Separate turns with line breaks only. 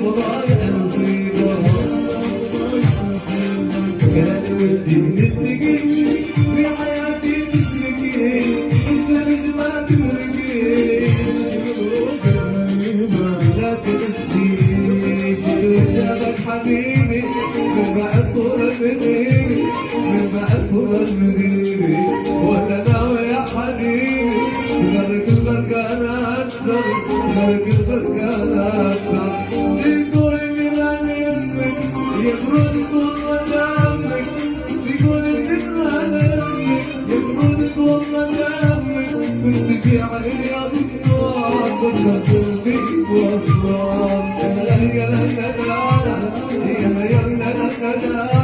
برايح نصيبه كان ودي نتلقي في حياتي تشرقي انت نجمة تمرقي لا تنسيش شابك حبيبي من بعد طول المغيبي من بعد طول المغيبي وانا ناوي يا حبيبي غرق البركان اكثر غرق البركان اكثر يقول من يمك يفرض كل دمك يقول تتمنى يفرض كل دمك كنت في علي يا دكتور كنت تنسي وصلت يا لا يا لا يا لا يا لا يا لا